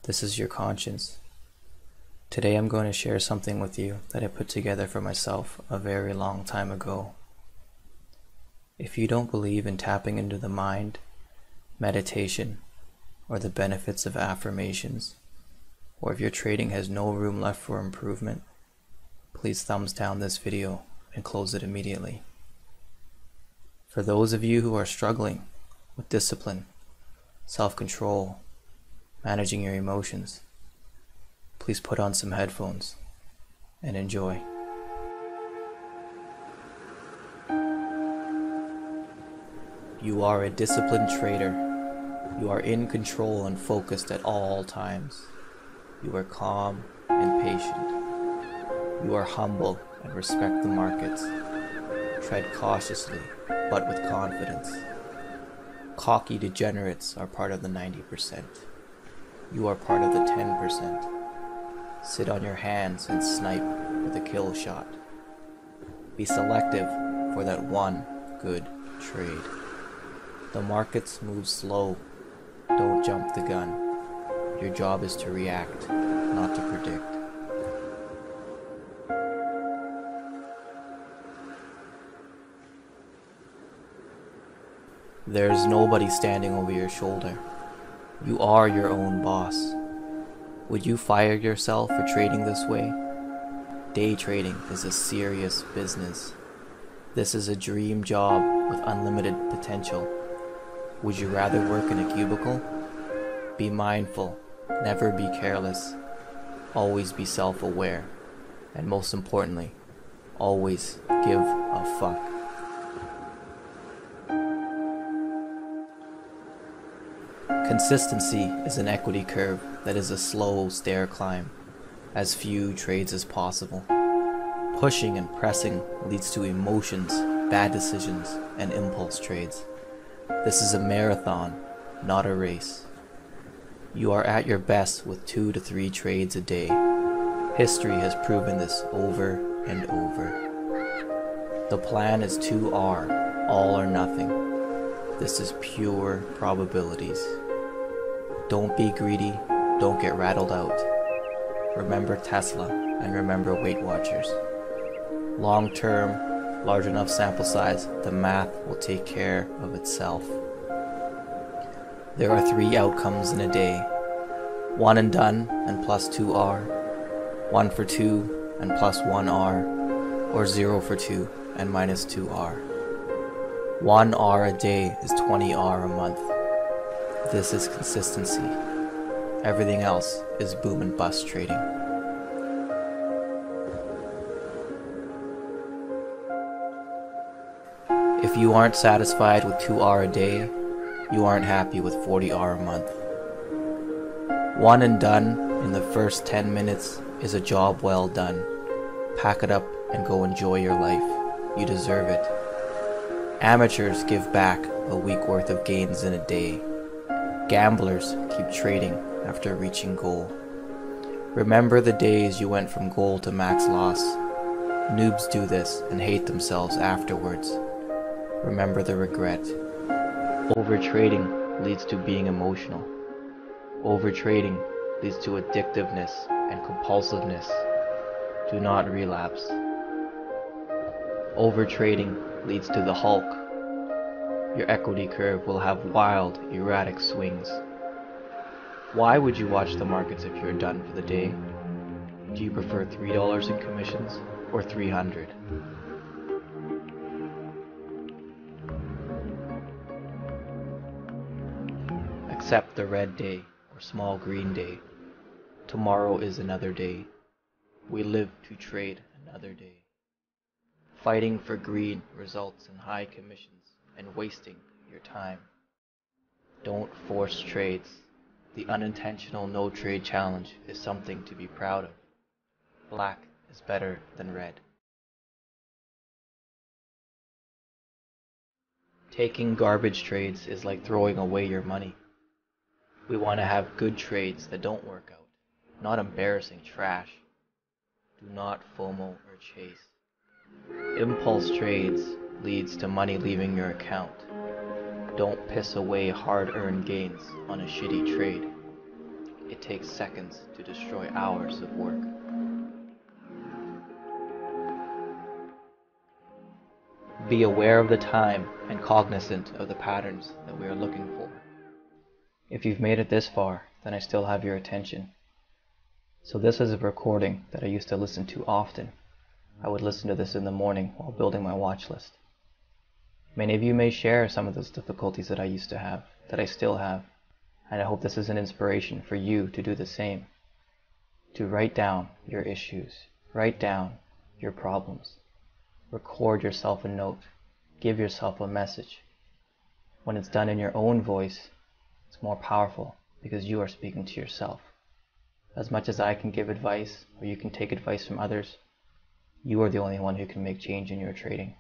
This is your conscience. Today I'm going to share something with you that I put together for myself a very long time ago. If you don't believe in tapping into the mind, meditation, or the benefits of affirmations, or if your trading has no room left for improvement, please thumbs down this video and close it immediately. For those of you who are struggling with discipline, self-control, managing your emotions, please put on some headphones and enjoy. You are a disciplined trader. You are in control and focused at all times. You are calm and patient. You are humble and respect the markets. Tread cautiously, but with confidence. Cocky degenerates are part of the 90%. You are part of the 10%. Sit on your hands and snipe with a kill shot. Be selective for that one good trade. The markets move slow. Don't jump the gun. Your job is to react, not to predict. There's nobody standing over your shoulder. You are your own boss. Would you fire yourself for trading this way? Day trading is a serious business. This is a dream job with unlimited potential. Would you rather work in a cubicle? Be mindful, never be careless, always be self-aware, and most importantly, always give a fuck. Consistency is an equity curve that is a slow stair climb, as few trades as possible. Pushing and pressing leads to emotions, bad decisions, and impulse trades. This is a marathon, not a race. You are at your best with 2 to 3 trades a day. History has proven this over and over. The plan is 2R, all or nothing. This is pure probabilities. Don't be greedy, don't get rattled out. Remember Tesla and remember Weight Watchers. Long term, large enough sample size, the math will take care of itself. There are 3 outcomes in a day. 1 and done and plus 2R, 1 for 2 and plus 1R, or 0 for 2 and minus 2R. 1R a day is 20R a month. This is consistency. Everything else is boom and bust trading. If you aren't satisfied with 2R a day, you aren't happy with 40R a month. 1 and done in the first 10 minutes is a job well done. Pack it up and go enjoy your life. You deserve it. Amateurs give back a week worth of gains in a day. Gamblers keep trading after reaching goal. Remember the days you went from goal to max loss. Noobs do this and hate themselves afterwards. Remember the regret. Overtrading leads to being emotional. Overtrading leads to addictiveness and compulsiveness. Do not relapse. Overtrading leads to the Hulk. Your equity curve will have wild, erratic swings. Why would you watch the markets if you're done for the day? Do you prefer $3 in commissions or $300? Accept the red day or small green day. Tomorrow is another day. We live to trade another day. Fighting for green results in high commissions and wasting your time. Don't force trades. The unintentional no trade challenge is something to be proud of. Black is better than red. Taking garbage trades is like throwing away your money. We want to have good trades that don't work out, not embarrassing trash. Do not FOMO or chase. Impulse trades leads to money leaving your account. Don't piss away hard-earned gains on a shitty trade. it takes seconds to destroy hours of work. Be aware of the time and cognizant of the patterns that we are looking for. If you've made it this far, then I still have your attention. So this is a recording that I used to listen to often. I would listen to this in the morning while building my watch list. Many of you may share some of those difficulties that I used to have, that I still have, and I hope this is an inspiration for you to do the same. To write down your issues, write down your problems, record yourself a note, give yourself a message. When it's done in your own voice, it's more powerful because you are speaking to yourself. As much as I can give advice, or you can take advice from others, you are the only one who can make change in your trading.